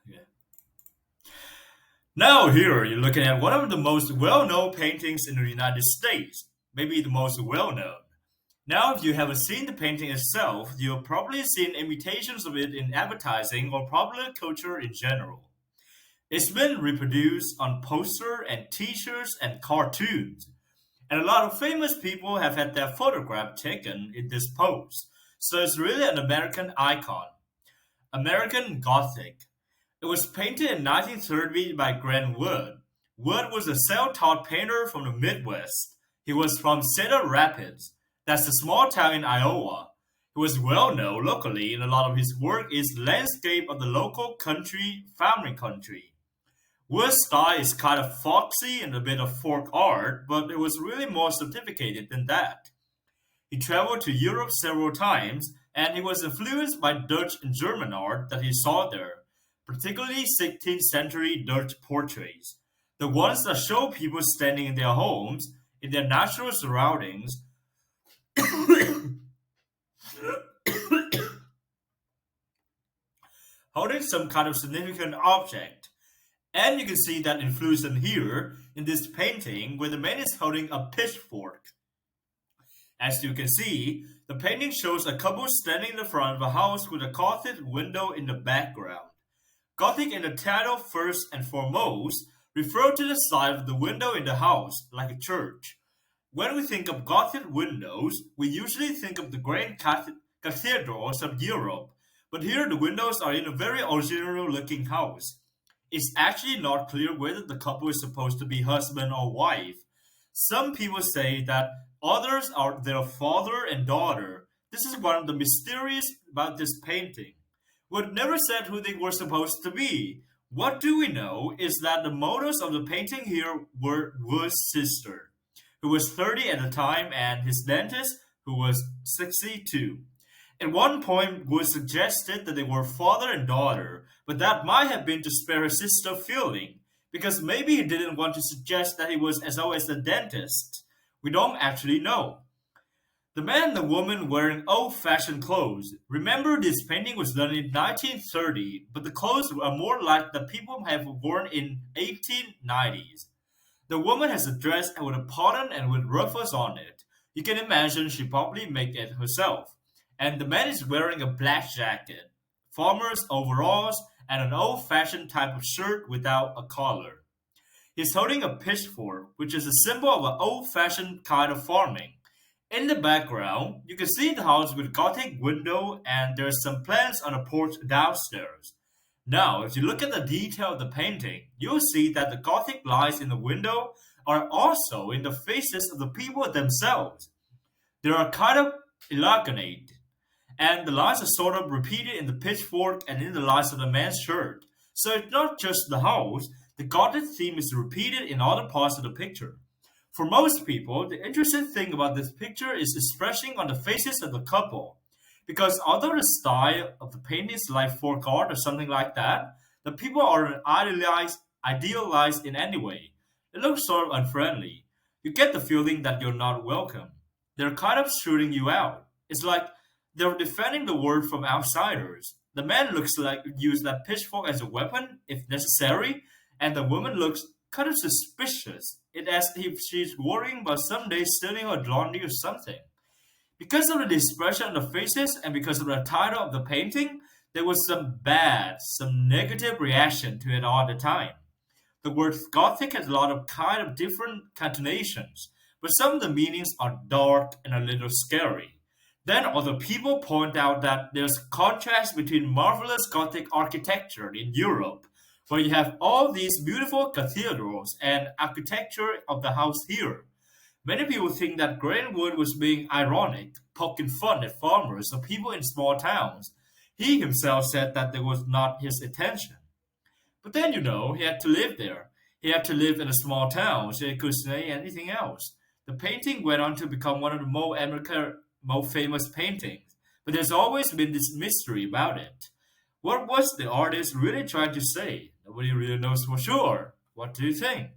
Yeah. Now here you're looking at one of the most well-known paintings in the United States, maybe the most well-known. Now, if you haven't seen the painting itself, you've probably seen imitations of it in advertising or popular culture in general. It's been reproduced on posters and t-shirts and cartoons, and a lot of famous people have had their photograph taken in this pose. So it's really an American icon. American Gothic. It was painted in 1930 by Grant Wood. Wood was a self-taught painter from the Midwest. He was from Cedar Rapids. That's a small town in Iowa. He was well known locally, and a lot of his work is landscape of the local country, farming country. Wood's style is kind of foxy and a bit of folk art, but it was really more sophisticated than that. He traveled to Europe several times, and he was influenced by Dutch and German art that he saw there, particularly 16th century Dutch portraits, the ones that show people standing in their homes, in their natural surroundings, holding some kind of significant object. And you can see that influence in here in this painting where the man is holding a pitchfork. As you can see, the painting shows a couple standing in the front of a house with a Gothic window in the background. Gothic in the title first and foremost refer to the side of the window in the house, like a church. When we think of Gothic windows, we usually think of the grand cathedrals of Europe, but here the windows are in a very original looking house. It's actually not clear whether the couple is supposed to be husband or wife. Some people say that others are their father and daughter. This is one of the mysterious about this painting. Wood never said who they were supposed to be. What do we know is that the motives of the painting here were Wood's sister, who was 30 at the time, and his dentist, who was 62. At one point, Wood suggested that they were father and daughter, but that might have been to spare his sister feeling, because maybe he didn't want to suggest that he was as old as the dentist. We don't actually know. The man and the woman wearing old-fashioned clothes. Remember, this painting was done in 1930, but the clothes are more like the people have worn in 1890s. The woman has a dress with a pattern and with ruffles on it. You can imagine she probably made it herself. And the man is wearing a black jacket, farmer's overalls, and an old-fashioned type of shirt without a collar. He's holding a pitchfork, which is a symbol of an old-fashioned kind of farming. In the background, you can see the house with a Gothic window, and there's some plants on a porch downstairs. Now, if you look at the detail of the painting, you'll see that the Gothic lines in the window are also in the faces of the people themselves. They are kind of elongate, and the lines are sort of repeated in the pitchfork and in the lines of the man's shirt. So it's not just the house, the Gothic theme is repeated in other parts of the picture. For most people, the interesting thing about this picture is expressing on the faces of the couple. Because although the style of the painting is like folk art or something like that, the people aren't idealized in any way. It looks sort of unfriendly. You get the feeling that you're not welcome. They're kind of shooting you out. It's like they're defending the world from outsiders. The man looks like use that pitchfork as a weapon if necessary, and the woman looks kind of suspicious. It's as if she's worrying about someday stealing her laundry or something. Because of the expression on the faces and because of the title of the painting, there was some negative reaction to it all the time. The word Gothic has a lot of kind of different connotations, but some of the meanings are dark and a little scary. Then other people point out that there's a contrast between marvelous Gothic architecture in Europe, where you have all these beautiful cathedrals, and architecture of the house here. Many people think that Grant Wood was being ironic, poking fun at farmers or people in small towns. He himself said that there was not his intention. But then, he had to live there. He had to live in a small town, so he could say anything else. The painting went on to become one of the most famous paintings, but there's always been this mystery about it. What was the artist really trying to say? Nobody really knows for sure. What do you think?